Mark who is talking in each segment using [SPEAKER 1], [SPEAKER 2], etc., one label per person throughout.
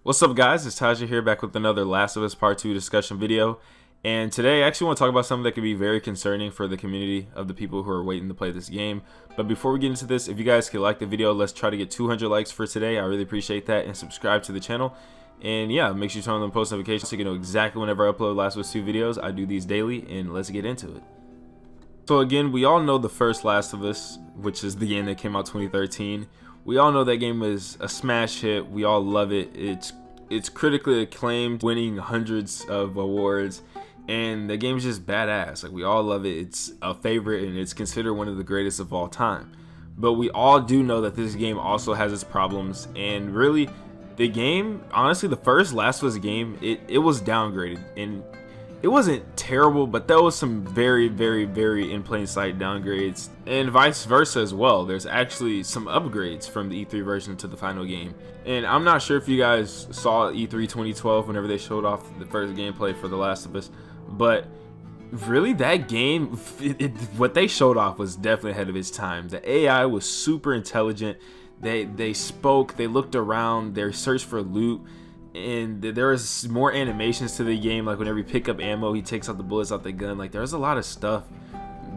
[SPEAKER 1] What's up, guys? It's Taja here, back with another Last of Us Part 2 discussion video. And today I actually want to talk about something that could be very concerning for the community of the people who are waiting to play this game. But before we get into this, if you guys could like the video, let's try to get 200 likes for today. I really appreciate that. And subscribe to the channel. And yeah, make sure you turn on the post notifications so you can know exactly whenever I upload Last of Us 2 videos. I do these daily, and let's get into it. So again, we all know the first Last of Us, which is the game that came out 2013. We all know that game was a smash hit. We all love it. It's critically acclaimed, winning hundreds of awards, and the game is just badass. Like, we all love it. It's a favorite, and it's considered one of the greatest of all time. But we all do know that this game also has its problems, and really, the game, honestly, the first Last of Us game, it was downgraded, and it wasn't terrible, but there was some very in plain sight downgrades, and vice versa as well. There's actually some upgrades from the E3 version to the final game. And I'm not sure if you guys saw E3 2012 whenever they showed off the first gameplay for The Last of Us, but really that game, what they showed off was definitely ahead of its time. The AI was super intelligent. They spoke, they looked around, they searched for loot. And there was more animations to the game, like whenever you pick up ammo, he takes out the bullets out the gun. Like, there's a lot of stuff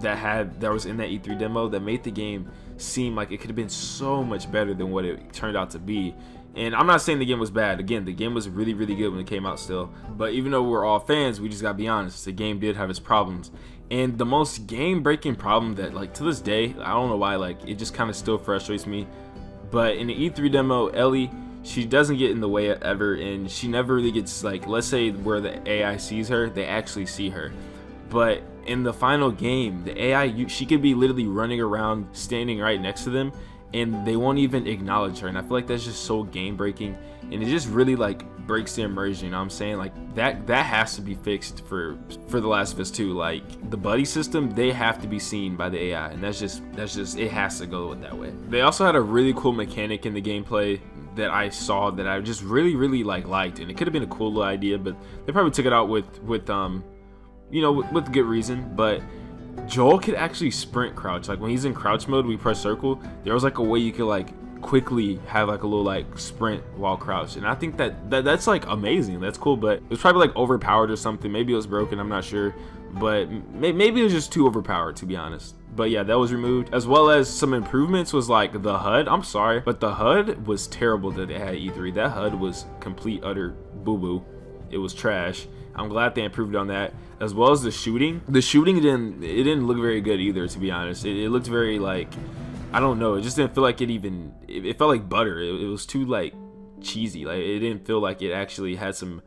[SPEAKER 1] that was in that E3 demo that made the game seem like it could have been so much better than what it turned out to be. And I'm not saying the game was bad. Again, the game was really good when it came out still. But even though we're all fans, we just gotta be honest, the game did have its problems. And the most game-breaking problem that, like, to this day, I don't know why, like, it just kind of still frustrates me. But in the E3 demo, Ellie, she doesn't get in the way ever, and she never really gets, like, let's say where the AI sees her, they actually see her. But in the final game, the AI, she could be literally running around, standing right next to them, and they won't even acknowledge her. And I feel like that's just so game breaking, and it just really, like, breaks the immersion. You know what I'm saying? Like, that has to be fixed for The Last of Us 2. Like, the buddy system, they have to be seen by the AI, and that's just it has to go that way. They also had a really cool mechanic in the gameplay that I saw that I just really liked, and it could have been a cool little idea, but they probably took it out with you know, with good reason. But Joel could actually sprint crouch. Like, when he's in crouch mode, we press circle, there was like a way you could like quickly have like a little like sprint while crouched, and I think that's like amazing. That's cool, but it was probably like overpowered or something. Maybe it was broken, I'm not sure, but maybe it was just too overpowered, to be honest. But yeah, that was removed, as well as some improvements was like the HUD. I'm sorry, but the HUD was terrible that they had E3. That HUD was complete utter boo-boo. It was trash. I'm glad they improved on that, as well as the shooting. The shooting didn't look very good either, to be honest. It looked very, like, I don't know, it just didn't feel like it felt like butter. It was too like cheesy. Like, it didn't feel like it actually had some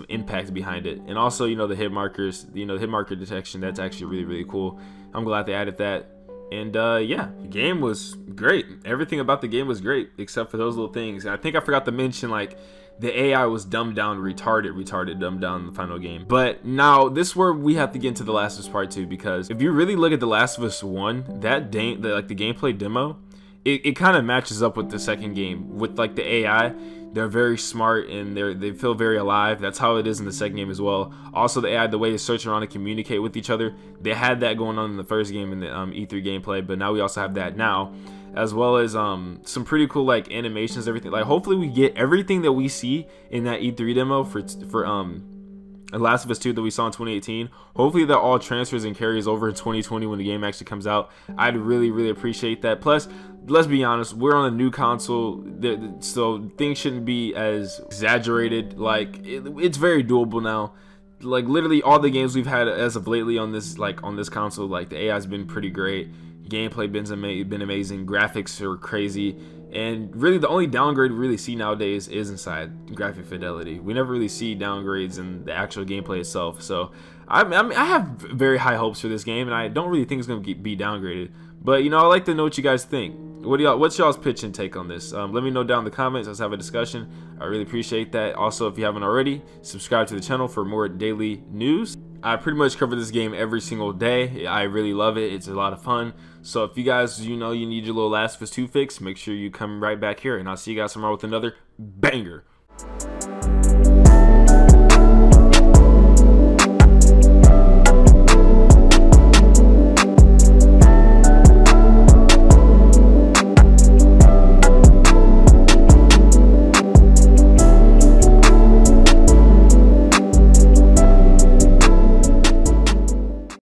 [SPEAKER 1] impact behind it. And also, you know, the hit markers, you know, the hit marker detection, that's actually really cool. I'm glad they added that. And yeah, the game was great. Everything about the game was great except for those little things. And I think I forgot to mention, like, the AI was dumbed down, retarded, dumbed down in the final game. But now this is where we have to get into The Last of Us Part 2, because if you really look at The Last of Us 1, the gameplay demo, it kind of matches up with the second game. With like the AI, they're very smart and they feel very alive. That's how it is in the second game as well. Also, the AI, the way they search around and communicate with each other, they had that going on in the first game in the E3 gameplay, but now we also have that now, as well as some pretty cool like animations, everything. Like, hopefully we get everything that we see in that E3 demo for Last of Us 2 that we saw in 2018. Hopefully that all transfers and carries over in 2020 when the game actually comes out. I'd really appreciate that. Plus, let's be honest, we're on a new console, so things shouldn't be as exaggerated. Like, it's very doable now. Like, literally all the games we've had as of lately on this console, like, the AI's been pretty great, gameplay been amazing, graphics are crazy, and really the only downgrade we really see nowadays is inside graphic fidelity. We never really see downgrades in the actual gameplay itself. So I have very high hopes for this game, and I don't really think it's going to be downgraded. But, you know, I'd like to know what you guys think. What's y'all's pitch and take on this? Let me know down in the comments. Let's have a discussion. I really appreciate that. Also, if you haven't already, subscribe to the channel for more daily news. I pretty much cover this game every single day. I really love it. It's a lot of fun. So if you guys, you know, you need your little Last of Us 2 fix, make sure you come right back here, and I'll see you guys tomorrow with another banger.